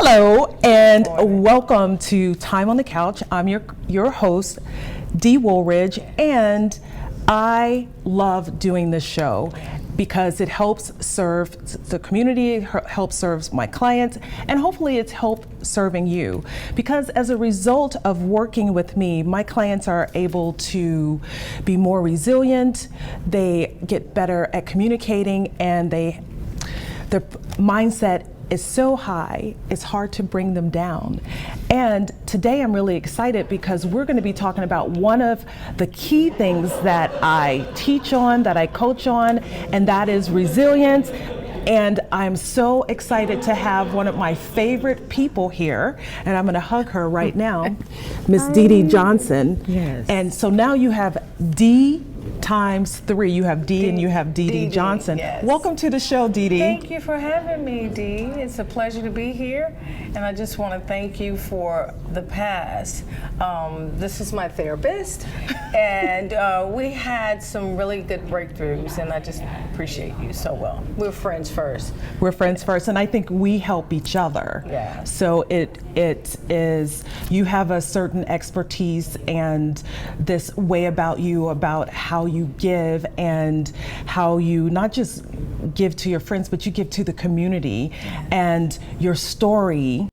Hello and welcome to Time on the Couch. I'm your host, Dee Woolridge, and I love doing this show because it helps serve the community, it helps serve my clients, and hopefully it's helped serving you. Because as a result of working with me, my clients are able to be more resilient, they get better at communicating, and their mindset is so high, it's hard to bring them down. And today I'm really excited because we're going to be talking about one of the key things that I teach on, that I coach on, and that is resilience. And I'm so excited to have one of my favorite people here, and I'm going to hug her right now, Miss Dee Dee Johnson. Yes. And so now you have D times 3. You have D and you have Dee Dee Johnson. Yes. Welcome to the show, Dee Dee. Thank you for having me, Dee. It's a pleasure to be here, and I just want to thank you for the past. This is my therapist, and we had some really good breakthroughs, and I just appreciate you so well. We're friends first. We're friends first, and I think we help each other. Yeah. So it is, you have a certain expertise and this way about you, about how you give and how you not just give to your friends, but you give to the community. And your story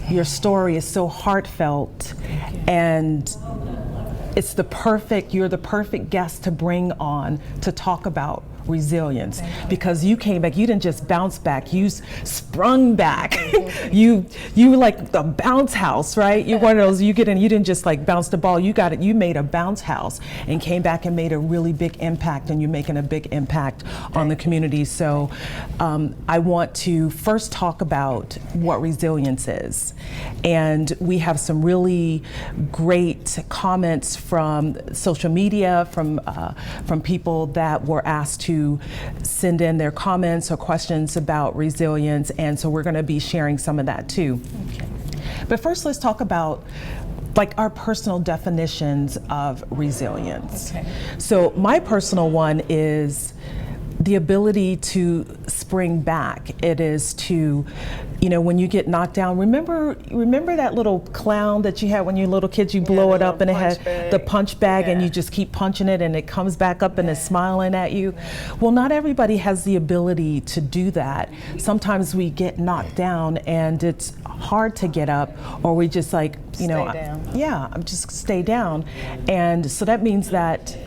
is so heartfelt, and you're the perfect guest to bring on to talk about resilience, because you came back, you didn't just bounce back, you sprung back. you were like the bounce house, right? You're one of those, you didn't just like bounce the ball, you made a bounce house and came back and made a really big impact, and you're making a big impact on the community. So I want to first talk about what resilience is. And we have some really great comments from social media, from people that were asked to send in their comments or questions about resilience, and so we're going to be sharing some of that too. Okay. But first, let's talk about like our personal definitions of resilience. Okay. So my personal one is the ability to spring back. It is to, when you get knocked down, remember that little clown that you had when you were little kids, you blow it up and it had the punch bag, and you just keep punching it and it comes back up and it's smiling at you. Well, not everybody has the ability to do that. Sometimes we get knocked down and it's hard to get up, or we just like, I'm just stay down. And so that means that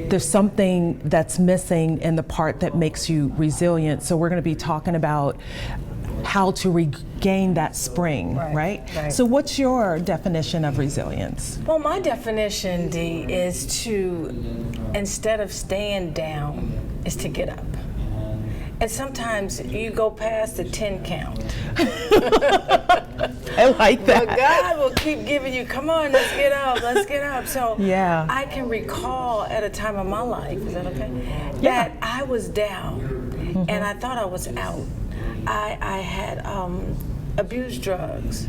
there's something that's missing in the part that makes you resilient. So we're going to be talking about how to regain that spring, right? So what's your definition of resilience? Well, my definition, Dee, is to, instead of staying down, is to get up. And sometimes you go past the 10 count. I like that. But God will keep giving you, come on, let's get up. So I can recall at a time of my life, is that okay? Yeah. That I was down, and I thought I was out. I had abused drugs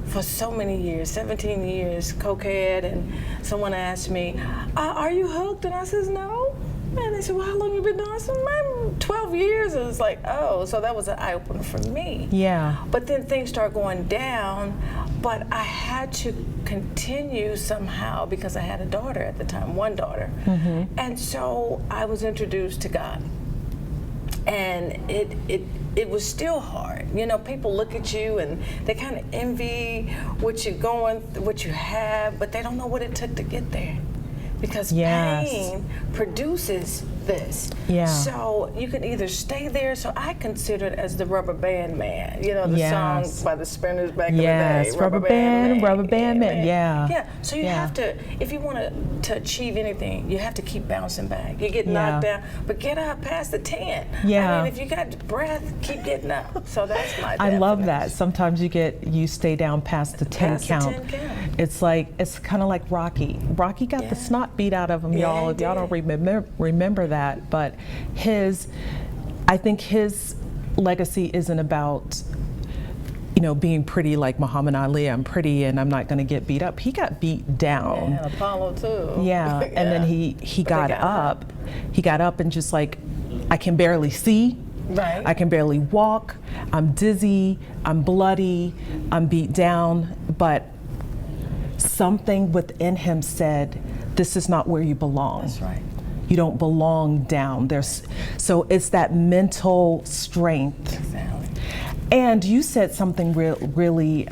for so many years, 17 years, cokehead, and someone asked me, are you hooked? And I says, no. And they said, well, how long you been doing? I said, 12 years. And it's like, oh, so that was an eye-opener for me. Yeah. But then things start going down, but I had to continue somehow because I had a daughter at the time, one daughter. And so I was introduced to God. And it was still hard. People look at you and they kind of envy what you have, but they don't know what it took to get there. Because pain produces this. Yeah. So you can either stay there. So I consider it as the rubber band man. The song by the Spinners back in the day. Rubber band man. Yeah. Yeah. So you have to, if you want to achieve anything, you have to keep bouncing back. You get knocked down, but get up past the 10. Yeah. I mean, if you got breath, keep getting up. So that's my I love that. Sometimes you stay down past the 10 count. It's kind of like Rocky. Rocky got the snot beat out of him, y'all. If y'all don't remember that, but I think his legacy isn't about being pretty like Muhammad Ali. I'm pretty and I'm not going to get beat up. He got beat down. Yeah, Apollo too. Yeah, and then he got up. He got up and just like, I can barely see. Right. I can barely walk, I'm dizzy, I'm bloody, I'm beat down, but something within him said, this is not where you belong. That's right. You don't belong down. So it's that mental strength. Exactly. And you said something really,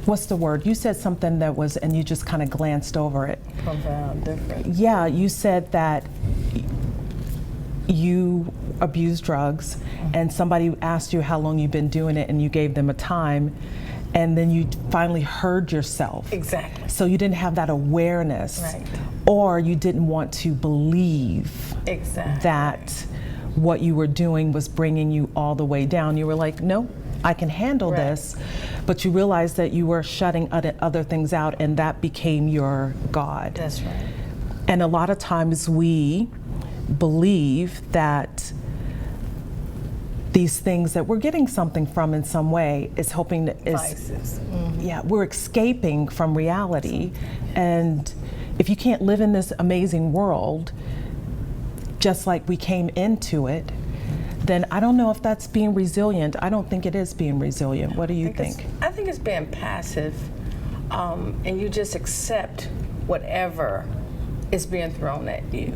what's the word? You said something that was, and you just kind of glanced over it. Profound difference. Yeah, you said that you abuse drugs, and somebody asked you how long you've been doing it, and you gave them a time, and then you finally heard yourself. Exactly. So you didn't have that awareness, Right. or you didn't want to believe Exactly. that what you were doing was bringing you all the way down. You were like, no, I can handle Right. this. But you realized that you were shutting other things out, and that became your God. That's right. And a lot of times we believe that these things that we're getting something from in some way is hoping that Vices. yeah, we're escaping from reality. And if you can't live in this amazing world just like we came into it, then I don't know if that's being resilient. I don't think it is being resilient. What do you think? I think it's being passive, and you just accept whatever is being thrown at you,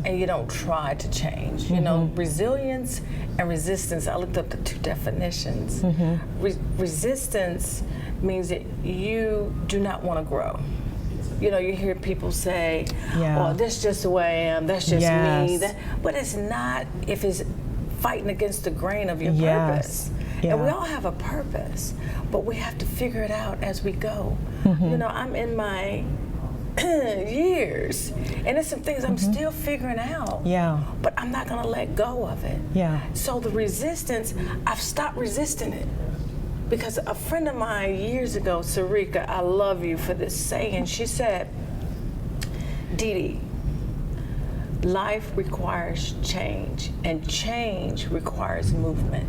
and you don't try to change. You know, resilience and resistance, I looked up the two definitions. Resistance means that you do not want to grow. You know, you hear people say, Yeah. well, that's just the way I am, that's just me. Yes. But it's not if it's fighting against the grain of your Yes. purpose. Yeah. And we all have a purpose, but we have to figure it out as we go. You know, I'm in my years, and there's some things I'm still figuring out. Yeah. But I'm not gonna let go of it. Yeah. So the resistance, I've stopped resisting it. Because a friend of mine years ago, Sarika, I love you for this saying, she said, Dee Dee, life requires change, and change requires movement.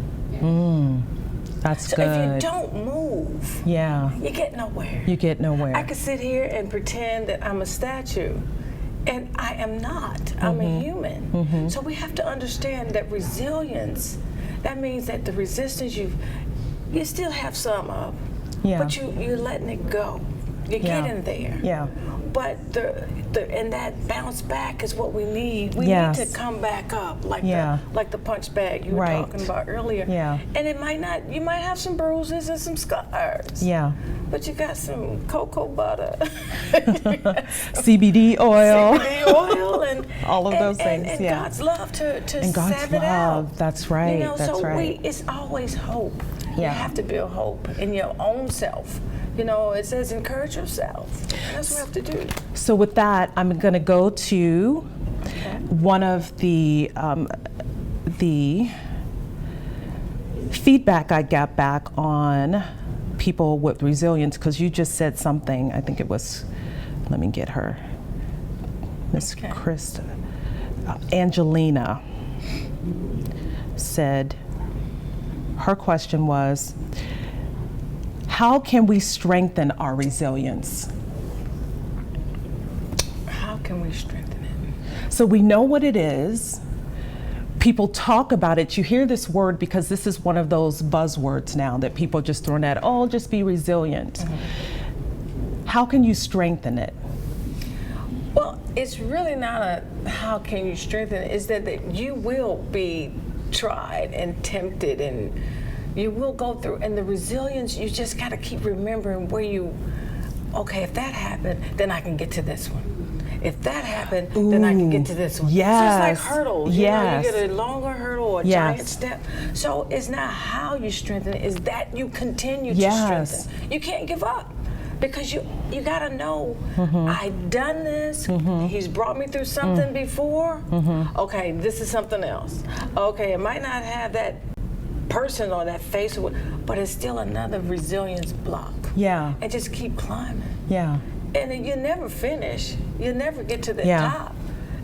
That's So good. if you don't move, Yeah, you get nowhere. you get nowhere. I could sit here and pretend that I'm a statue, and I am not. I'm a human. So we have to understand that resilience, that means that the resistance you still have some of, Yeah. but you're letting it go. You're Yeah. getting there. Yeah. But and that bounce back is what we need. We Yes. need to come back up, like Yeah. the punch bag you were Right. talking about earlier. Yeah. And it might not. You might have some bruises and some scars. Yeah. But you got some cocoa butter, CBD oil. CBD oil, and All of those things, and yeah. God's love to And God's salve it love, out. that's right, You know, that's so right. it's always hope. You Yeah. have to build hope in your own self. You know, it says encourage yourself. That's what we have to do. So with that, I'm going to go to one of the feedback I got back on people with resilience, because you just said something. I think it was, let me get her, Miss Okay. Krista, Angelina said, her question was, how can we strengthen our resilience? How can we strengthen it? So we know what it is. People talk about it. You hear this word because this is one of those buzzwords now that people just throw at, oh, just be resilient. How can you strengthen it? Well, it's really not a how can you strengthen it. It's that you will be tried and tempted, and you will go through. And the resilience, you just got to keep remembering where okay, if that happened, then I can get to this one. If that happened, then I can get to this one. Yes. So it's like hurdles. Yes. You know, you get a longer hurdle or a Yes. giant step. So it's not how you strengthen it, it's that you continue to Yes. strengthen. You can't give up. Because you gotta know, I've done this, he's brought me through something before, okay, this is something else. Okay, it might not have that person or that face, but it's still another resilience block. Yeah. And just keep climbing. Yeah. And then you never finish, you never get to the Yeah. top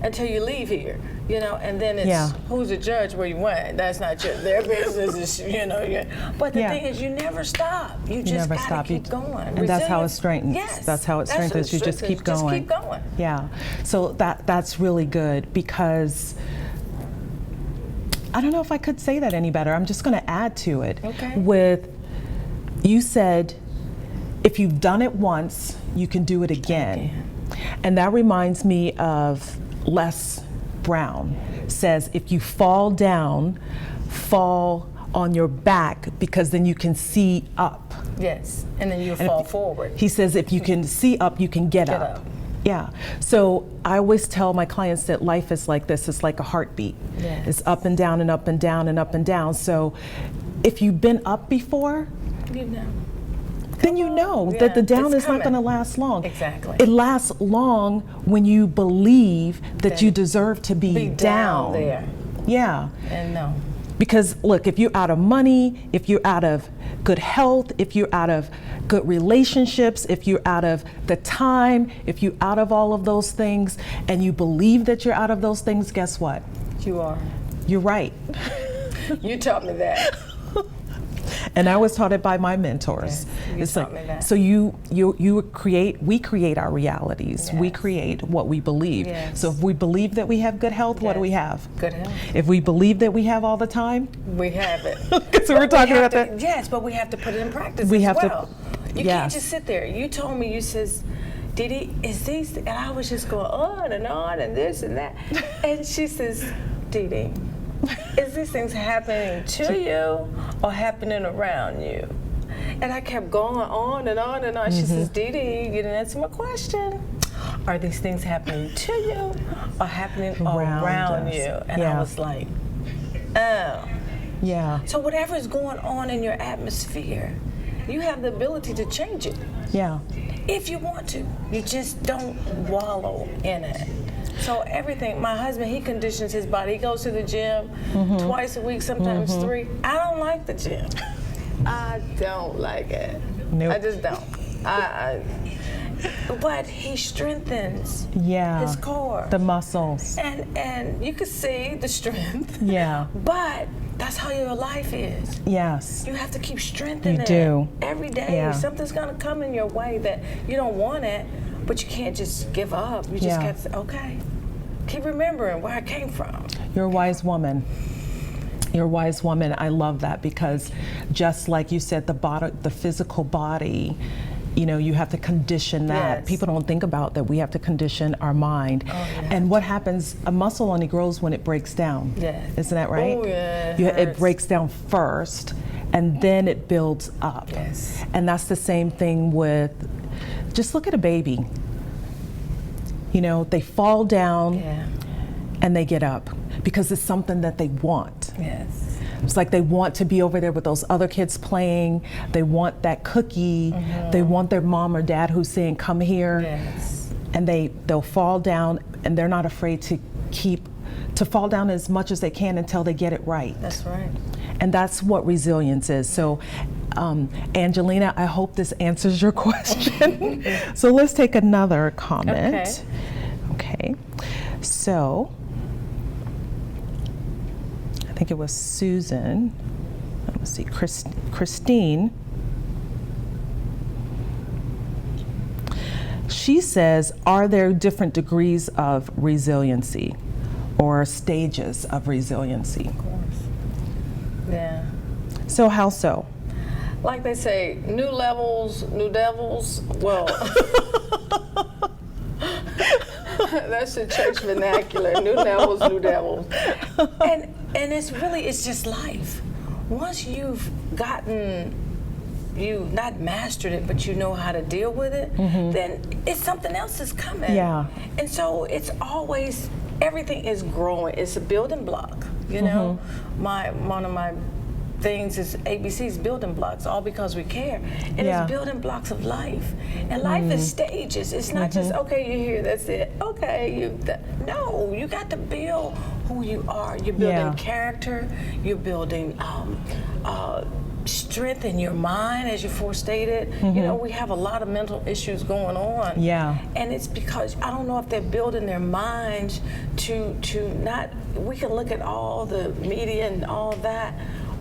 until you leave here. You know, and then it's who's the judge where you went. That's not their business. Is, you know, but the thing is, you never stop. You just gotta keep going. And that's how it strengthens. Yes, that's how it strengthens. You just keep going. Just keep going. Yeah. So that's really good, because I don't know if I could say that any better. I'm just going to add to it. Okay. You said, if you've done it once, you can do it again. And that reminds me of Les Brown. Says, if you fall down, fall on your back, because then you can see up. Yes, and then you fall forward. He says, if you can see up, you can get up. Yeah. So I always tell my clients that life is like this. It's like a heartbeat. Yes. It's up and down and up and down and up and down. So if you've been up before, you know, then you know that the down is not going to last long. Exactly. It lasts long when you believe that you deserve to be down there. Yeah. And no. Because look, if you're out of money, if you're out of good health, if you're out of good relationships, if you're out of the time, if you're out of all of those things, and you believe that you're out of those things, guess what? You are. You're right. You taught me that. And I was taught it by my mentors. Yes, you taught me that. So we create our realities. Yes. We create what we believe. Yes. So if we believe that we have good health, what do we have? Good health. If we believe that we have all the time, we have it. So we're talking about that. Yes, but we have to put it in practice we as have well. You can't just sit there. You told me, you says, Didi, is these, and I was just going on and this and that. And she says, Didi, is these things happening to you or happening around you? And I kept going on and on and on. She says, Didi, you didn't answer my question. Are these things happening to you or happening around you? And I was like, oh. Yeah. So whatever is going on in your atmosphere, you have the ability to change it. Yeah. If you want to. You just don't wallow in it. So everything, my husband, he conditions his body. He goes to the gym twice a week, sometimes 3. I don't like the gym. I don't like it. Nope. I just don't. But he strengthens his core. The muscles. And you can see the strength. Yeah. But that's how your life is. Yes. You have to keep strengthening it. You do. Every day. Yeah. Something's going to come in your way that you don't want it, but you can't just give up. You just got to say, okay, keep remembering where I came from. You're a wise woman. You're a wise woman. I love that, because just like you said, the physical body, you know, you have to condition that. Yes. People don't think about that. We have to condition our mind. And what happens, a muscle only grows when it breaks down. Yes. Isn't that right? Oh, yeah. It breaks down first, and then it builds up. Yes. And that's the same thing with, just look at a baby. You know, they fall down and they get up because it's something that they want. Yes. It's like they want to be over there with those other kids playing. They want that cookie. They want their mom or dad who's saying, come here. Yes. And they'll fall down, and they're not afraid to fall down as much as they can until they get it right. That's right. And that's what resilience is. So, Angelina, I hope this answers your question. So let's take another comment. Okay. So, I think it was Susan. Let's see, Christine. She says, are there different degrees of resiliency or stages of resiliency? Of course. Yeah. So how so? Like they say, new levels, new devils. Well, that's the church vernacular. New levels, new devils. And it's just life. Once you've not mastered it, but you know how to deal with it, then it's something else is coming. Yeah. And so it's always, everything is growing. It's a building block, you know? One of my things is ABC's building blocks, all because we care. And it's building blocks of life. And life is stages. It's not just, okay, you're here, that's it. Okay, no, you got to build who you are. You're building character, you're building strength in your mind, as you forestated. You know, we have a lot of mental issues going on. Yeah. And it's because I don't know if they're building their minds to not. We can look at all the media and all that,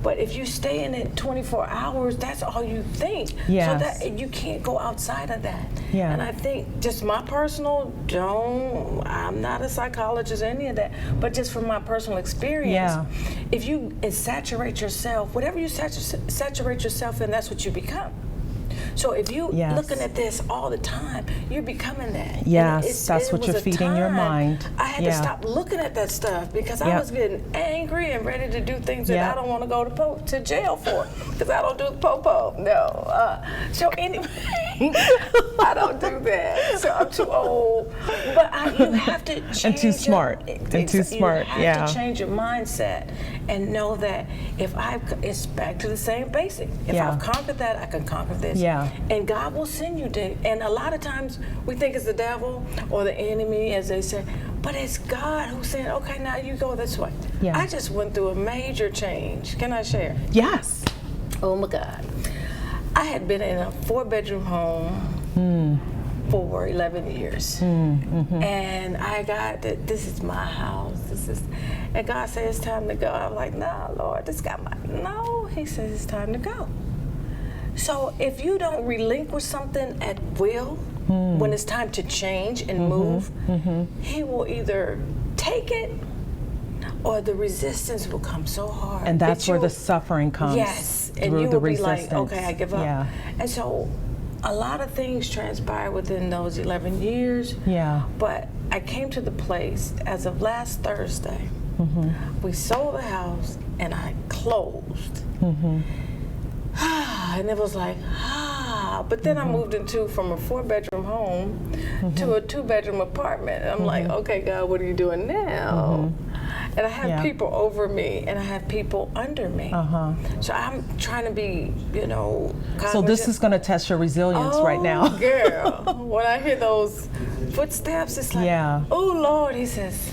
but if you stay in it 24 hours, that's all you think. Yes. So that you can't go outside of that. Yeah. And I think just my personal, I'm not a psychologist or any of that, but just from my personal experience, Yeah. if you saturate yourself, whatever you saturate yourself in, that's what you become. So if you Yes. looking at this all the time, you're becoming that. Yes, that's what you're feeding your mind. I had to stop looking at that stuff because I was getting angry and ready to do things that I don't want to go to jail for, because I don't do the po-po. No. So anyway, I don't do that. So I'm too old. But you have to change. And too smart. And too smart. You have to change your mindset and know that it's back to the same basic. If I've conquered that, I can conquer this. Yeah. And God will send you to, and a lot of times we think it's the devil or the enemy, as they say, but it's God who's saying, okay, now you go this way. Yeah. I just went through a major change. Can I share? Yes. Oh my God. I had been in a 4-bedroom home for 11 years. And I got that this is my house. And God said it's time to go. I'm like, no, Lord, no. He says it's time to go. So if you don't relinquish something at will, when it's time to change and move, he will either take it or the resistance will come so hard. And that's where the suffering comes. Yes, and through you the will be resistance. like, okay, I give up. Yeah. And so a lot of things transpired within those 11 years. Yeah. But I came to the place, as of last Thursday, we sold the house and I closed. And it was like, but then I moved from a 4-bedroom home to a 2-bedroom apartment. And I'm like, okay, God, what are you doing now? And I have people over me and I have people under me. So I'm trying to be, cognizant. So this is going to test your resilience right now. Girl, when I hear those footsteps, it's like, oh Lord, he says,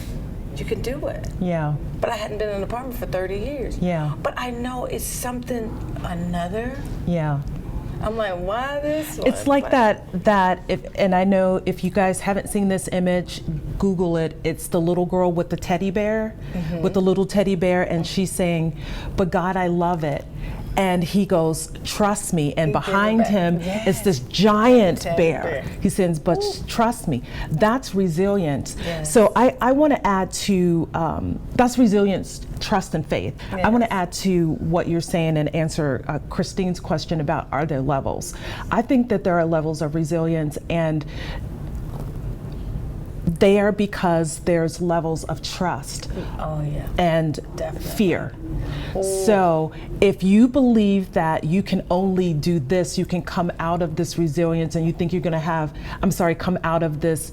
you can do it. Yeah. But I hadn't been in an apartment for 30 years. Yeah. But I know it's something, another. Yeah. I'm like, why this one? It's like and I know if you guys haven't seen this image, Google it. It's the little girl with the teddy bear, and she's saying, but God, I love it. And he goes, trust me. And behind him is this giant bear. He says, but trust me. That's resilience. Yes. So I want to add to, that's resilience, trust, and faith. Yes. I want to add to what you're saying and answer Christine's question about, are there levels? I think that there are levels of resilience, and there because there's levels of trust and fear. So if you believe that you can only do this, you can come out of this resilience, and you think you're going to come out of this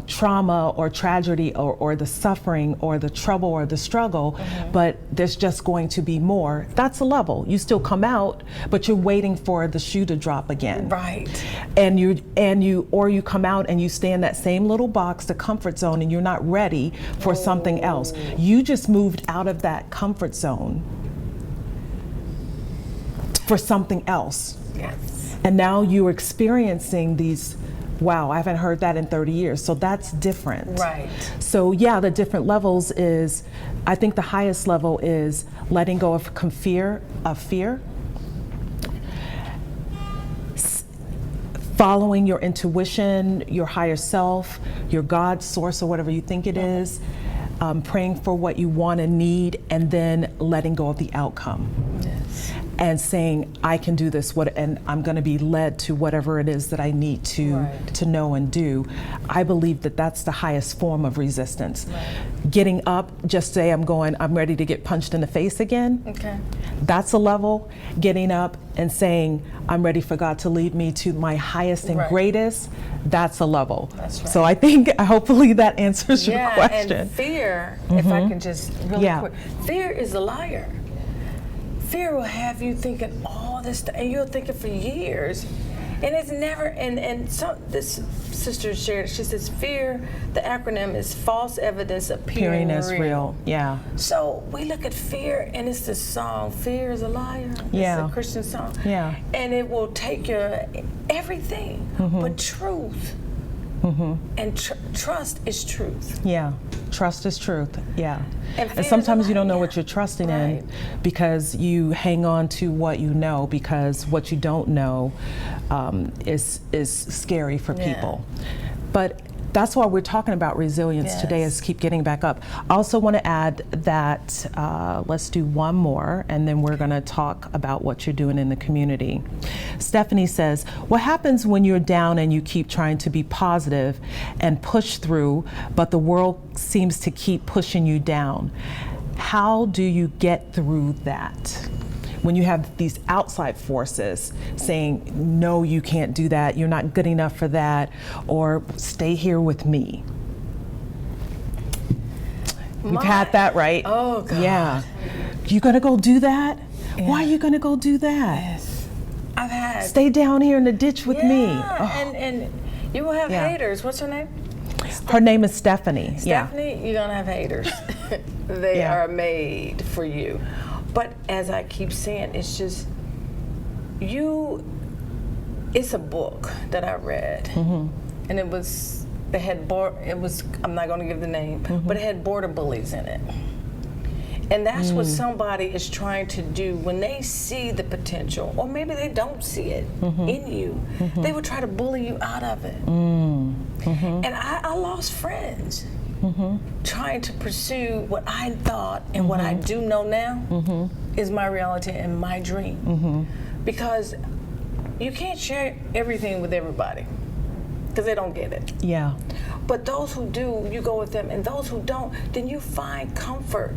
trauma or tragedy or the suffering or the trouble or the struggle, but there's just going to be more. That's a level. You still come out, but you're waiting for the shoe to drop again. Right. And you come out and you stay in that same little box, the comfort zone, and you're not ready for something else. You just moved out of that comfort zone for something else. Yes. And now you're experiencing these, wow, I haven't heard that in 30 years. So that's different. Right. So the different levels is, I think the highest level is letting go of fear, following your intuition, your higher self, your God source, or whatever you think it is, praying for what you want and need, and then letting go of the outcome. Yes. And saying, I can do this, and I'm going to be led to whatever it is that I need to know and do. I believe that that's the highest form of resistance. Right. Getting up, just say I'm ready to get punched in the face again. Okay. That's a level. Getting up and saying, I'm ready for God to lead me to my highest and greatest, that's a level. That's right. So I think, hopefully that answers your question. And fear, if I can just really quick, fear is a liar. Fear will have you thinking all this stuff, and you'll think it for years, And it's never, and so this sister shared, she says, fear, the acronym is false evidence appearing as real. Yeah. So we look at fear, and it's the song, Fear is a Liar. Yeah. It's a Christian song. Yeah. And it will take your everything, but truth. And trust is truth. Yeah, trust is truth. Yeah, And sometimes you don't know what you're trusting Right. in because you hang on to what you know, because what you don't know is scary for people. But that's why we're talking about resilience today, is keep getting back up. I also want to add that let's do one more, and then we're going to talk about what you're doing in the community. Stephanie says, what happens when you're down and you keep trying to be positive and push through, but the world seems to keep pushing you down? How do you get through that? When you have these outside forces saying, no, you can't do that, you're not good enough for that, or stay here with me. We've had that, right? Oh, God. Yeah. You gonna go do that? Yeah. Why are you gonna go do that? Yes. I've had. Stay down here in the ditch with me. Oh. And you will have haters. What's her name? Her name is Stephanie. Stephanie, you're gonna have haters. They are made for you. But as I keep saying, it's just it's a book that I read, and it had I'm not going to give the name, but it had border bullies in it. And that's what somebody is trying to do when they see the potential, or maybe they don't see it in you. They would try to bully you out of it. And I lost friends trying to pursue what I thought and what I do know now is my reality and my dream. Because you can't share everything with everybody because they don't get it. Yeah. But those who do, you go with them, and those who don't, then you find comfort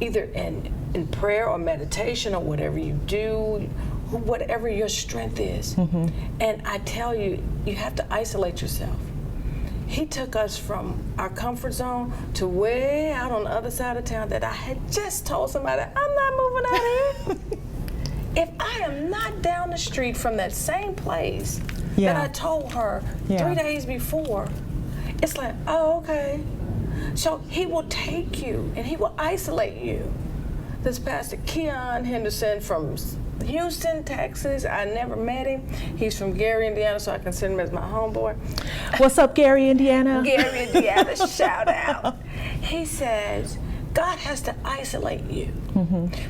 either in prayer or meditation or whatever you do, whatever your strength is. And I tell you, you have to isolate yourself. He took us from our comfort zone to way out on the other side of town that I had just told somebody, I'm not moving out of here. If I am not down the street from that same place that I told her 3 days before, it's like, oh, okay. So he will take you and he will isolate you. This Pastor Keon Henderson from Houston, Texas. I never met him. He's from Gary, Indiana, so I consider him as my homeboy. What's up, Gary, Indiana? Gary, Indiana, shout out. He says, God has to isolate you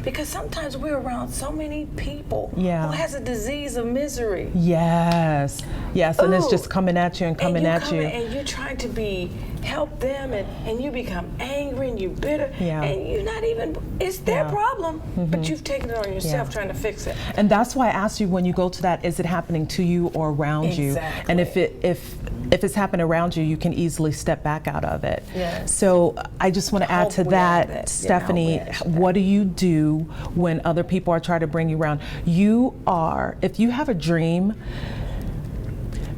because sometimes we're around so many people who has a disease of misery. Yes, and it's just coming at you and coming at you. And you're trying to help them, and you become angry and you bitter, and you're not even, it's their problem, but you've taken it on yourself trying to fix it. And that's why I asked you when you go to that, is it happening to you or around you? And if it's happening around you, you can easily step back out of it. So I just want to add to that, Stephanie, what do you do when other people are trying to bring you around? If you have a dream,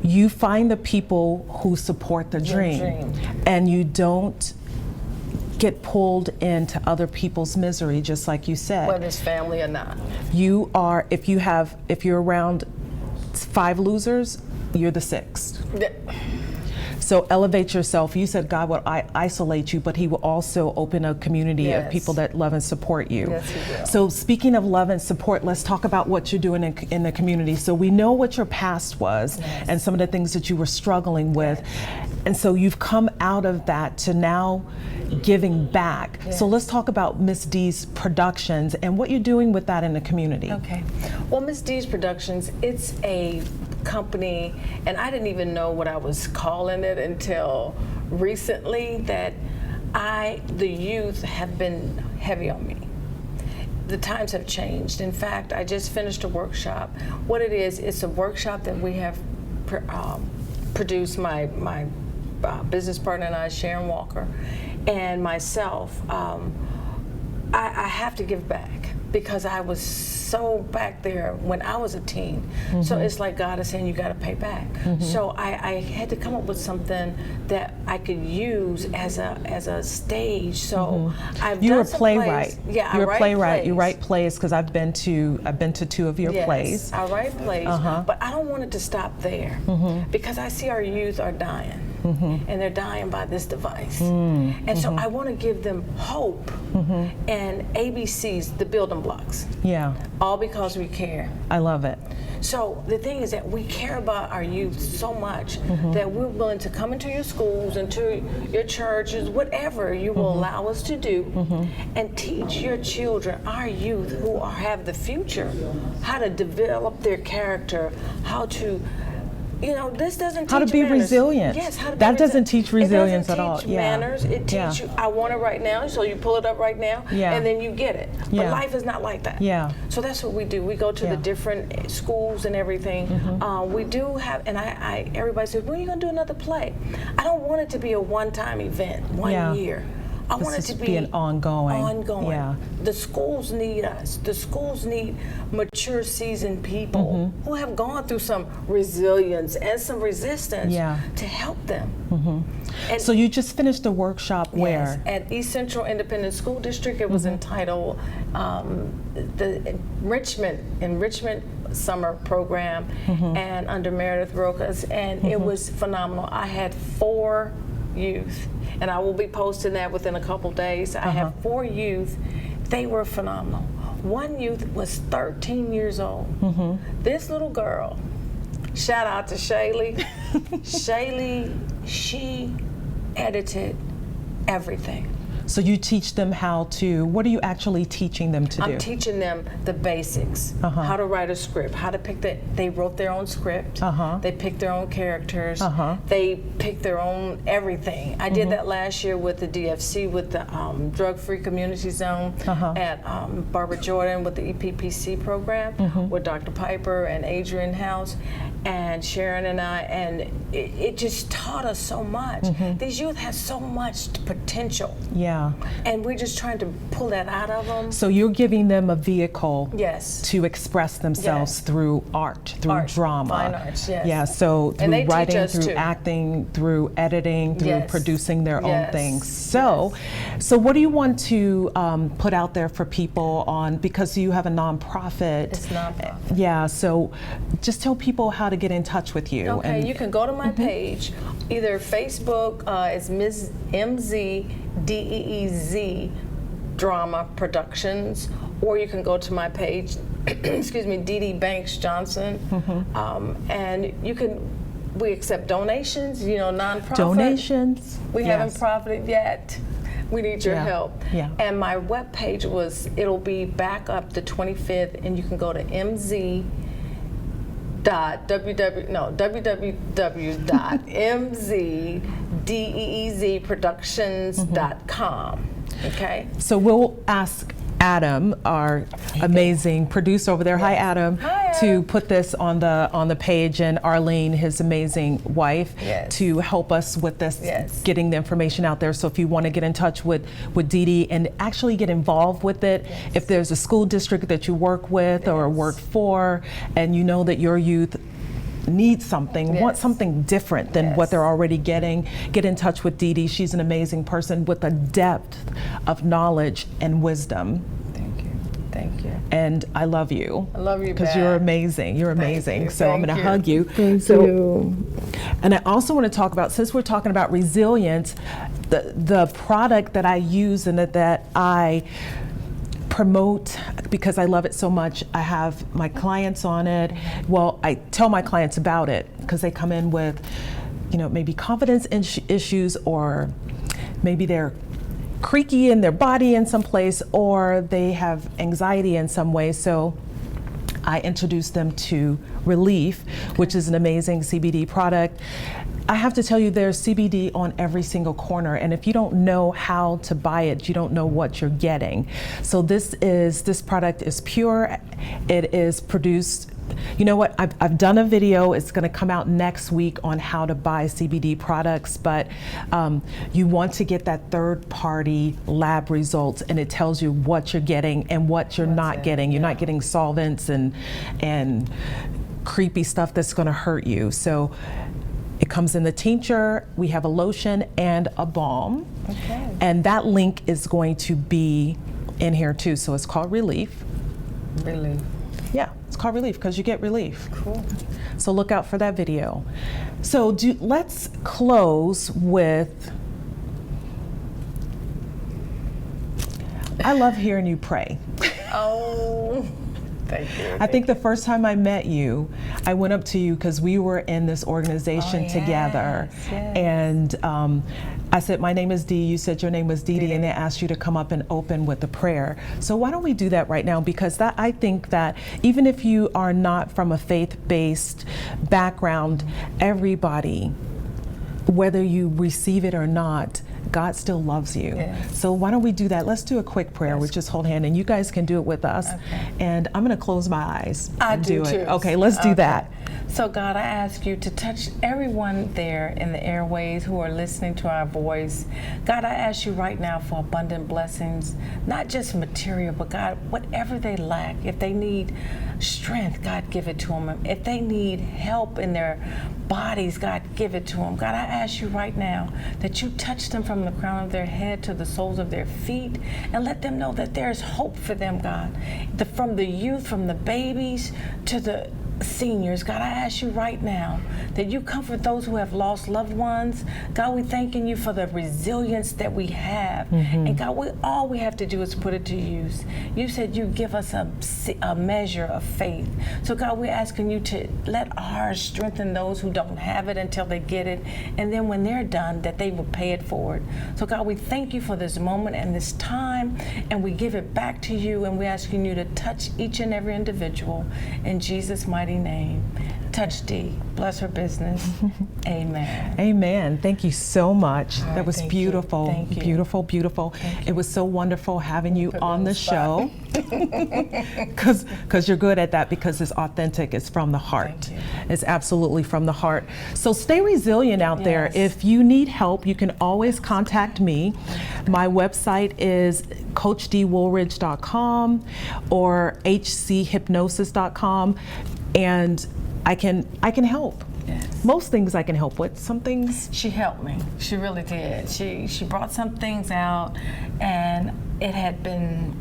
you find the people who support the dream, and you don't get pulled into other people's misery, just like you said. Whether it's family or not. If you're around 5 losers, you're the 6th. So elevate yourself. You said God will isolate you, but he will also open a community of people that love and support you. Yes, he will. So speaking of love and support, let's talk about what you're doing in the community. So we know what your past was and some of the things that you were struggling with. And so you've come out of that to now giving back. So let's talk about Miss D's Productions and what you're doing with that in the community. Okay. Well, Miss D's Productions, it's a company, and I didn't even know what I was calling it until recently, that the youth have been heavy on me. The times have changed. In fact, I just finished a workshop. What it is, it's a workshop that we have produced, my business partner and I, Sharon Walker, and myself. I have to give back because I was so back there when I was a teen. So it's like God is saying you got to pay back. So I had to come up with something that I could use as a stage. So I've You're done a some playwright. plays. Yeah, You're I write a playwright. plays. You write plays because I've been to 2 of your Yes, plays. I write plays, but I don't want it to stop there because I see our youth are dying. And they're dying by this device. And so I want to give them hope and ABCs, the building blocks. Yeah. All because we care. I love it. So the thing is that we care about our youth so much that we're willing to come into your schools, into your churches, whatever you will allow us to do, and teach your children, our youth who have the future, how to develop their character, how to, this doesn't teach How to be manners. resilient. Yes, how to be That doesn't teach resilience it doesn't at all. teach Yeah. manners. It teaches you, I want it right now, so you pull it up right now, Yeah. and then you get it. But Yeah. life is not like that. Yeah. So that's what we do. We go to Yeah. the different schools and everything. We do have, and everybody says, when are you going to do another play? I don't want it to be a one-time event, one Yeah. year. I want it to be an ongoing. Ongoing. Yeah. The schools need us. The schools need mature, seasoned people who have gone through some resilience and some resistance to help them. And So you just finished a workshop where? yes, at East Central Independent School District. It was entitled the Enrichment Summer Program, and under Meredith Rokas, and it was phenomenal. I had 4 youth, and I will be posting that within a couple days. I have 4 youth. They were phenomenal. One youth was 13 years old. This little girl, shout out to Shaylee. Shaylee, she edited everything. So you teach them how to, what are you actually teaching them to do? I'm teaching them the basics, how to write a script, how to pick they wrote their own script, they picked their own characters, they picked their own everything. I did that last year with the DFC, with the Drug-Free Community Zone at Barbara Jordan with the EPPC program, with Dr. Piper and Adrian House and Sharon and I, and it just taught us so much. These youth have so much potential. Yeah. And we're just trying to pull that out of them. So you're giving them a vehicle Yes. to express themselves through art, through drama. Fine arts, yes. Yeah, so And they through teach writing, us through too. acting, through editing, through Yes. producing their own Yes. things. So what do you want to put out there for people on, because you have a nonprofit? It's nonprofit. Yeah, so just tell people how to get in touch with you. Okay, you can go to my page, either Facebook, it's Ms. MZDEEZ Drama Productions, or you can go to my page, excuse me, Dee Dee Banks Johnson, and we accept donations, nonprofit. Donations? We haven't profited yet. We need your help. Yeah. And my webpage it'll be back up the 25th, and you can go to www.mzdeezproductions.com. Okay. So we'll ask Adam, our amazing producer over there. Hi, Adam. Hi, To Adam. put this on the page, and Arlene, his amazing wife, Yes. to help us with this, Yes. getting the information out there. So if you want to get in touch with Dee Dee and actually get involved with it, if there's a school district that you work with or work for, and you know that your youth need something, want Yes. something different than what Yes. they're already getting, get in touch with Dee Dee. She's an amazing person with a depth of knowledge and wisdom. Thank you. Thank you. And I love you. I love you because back. you're amazing. You're amazing. you. So I'm Thank going to you. hug you. Thank so, you. And I also want to talk about, since we're talking about resilience, the product that I use and that I promote, because I love it so much. I have my clients on it. Well, I tell my clients about it because they come in with, maybe confidence issues, or maybe they're creaky in their body in some place, or they have anxiety in some way. So I introduced them to Relief, which is an amazing CBD product. I have to tell you, there's CBD on every single corner, and if you don't know how to buy it, you don't know what you're getting. So this product is pure. It is produced you know what, I've done a video. It's going to come out next week on how to buy CBD products, but you want to get that third-party lab results, and it tells you what you're getting and what you're not getting. You're not getting solvents and creepy stuff that's going to hurt you. So it comes in the tincture. We have a lotion and a balm. Okay. And that link is going to be in here too. So it's called Relief. Relief. Yeah, it's called Relief because you get relief. Cool. So look out for that video. So let's close with, I love hearing you pray. Oh, thank you. I think the first time I met you, I went up to you because we were in this organization together. Yes. And I said, my name is Dee. You said your name was Dee Dee, and they asked you to come up and open with a prayer. So why don't we do that right now? Because I think that even if you are not from a faith-based background, everybody, whether you receive it or not, God still loves you. Yes. So why don't we do that? Let's do a quick prayer. Yes. We just hold hand, and you guys can do it with us. Okay. And I'm going to close my eyes. I and do it. too. Okay, let's do that. So God, I ask you to touch everyone there in the airways who are listening to our voice. God, I ask you right now for abundant blessings, not just material, but God, whatever they lack, if they need strength, God, give it to them. If they need help in their bodies, God, give it to them. God, I ask you right now that you touch them from the crown of their head to the soles of their feet, and let them know that there's hope for them, God. From the youth, from the babies to the seniors, God, I ask you right now that you comfort those who have lost loved ones. God, we thanking you for the resilience that we have. And God, all we have to do is put it to use. You said you give us a measure of faith. So God, we're asking you to let ours strengthen those who don't have it until they get it. And then when they're done, that they will pay it forward. So God, we thank you for this moment and this time, and we give it back to you, and we're asking you to touch each and every individual in Jesus' mighty name. Touch Dee. Bless her business. Amen. Amen. Thank you so much. All that was right, beautiful. Thank you. Beautiful, beautiful. It was so wonderful having you on the show. Because you're good at that, because it's authentic. It's from the heart. It's absolutely from the heart. So stay resilient out there. If you need help, you can always contact me. My website is coachdwoolridge.com or hchypnosis.com, and I can help. Yes. Most things I can help with. Some things she helped me. She really did. She brought some things out, and it had been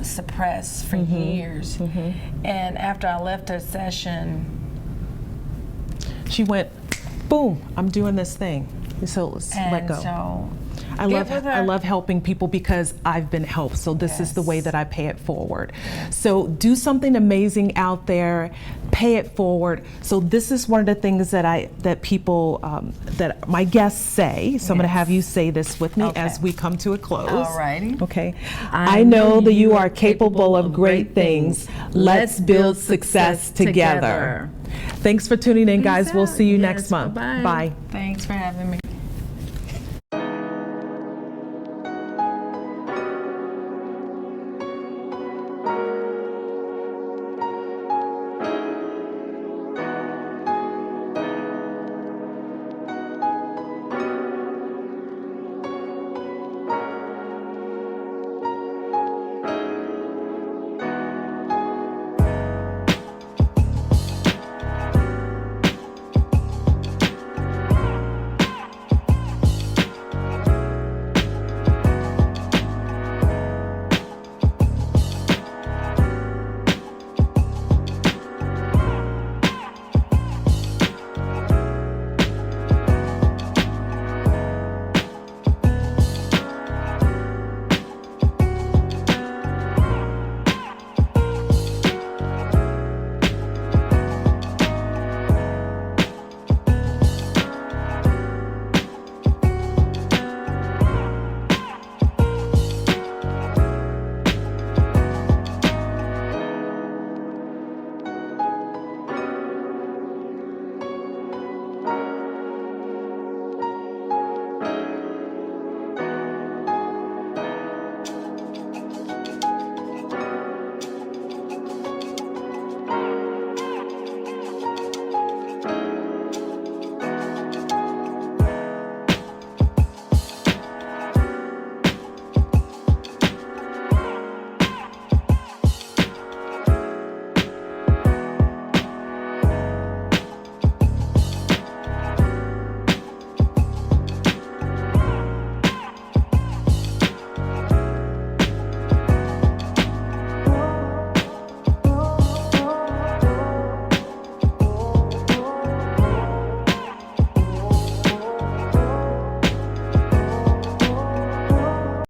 suppressed for years. And after I left her session, she went, boom, I'm doing this thing. So let's let go. So I love helping people because I've been helped. So this is the way that I pay it forward. So do something amazing out there, pay it forward. So this is one of the things that people that my guests say. So I'm going to have you say this with me as we come to a close. All righty. Okay. I know that you are capable of great things. Let's build success together. Thanks for tuning in, guys. We'll see you next month. Bye. Bye. Thanks for having me.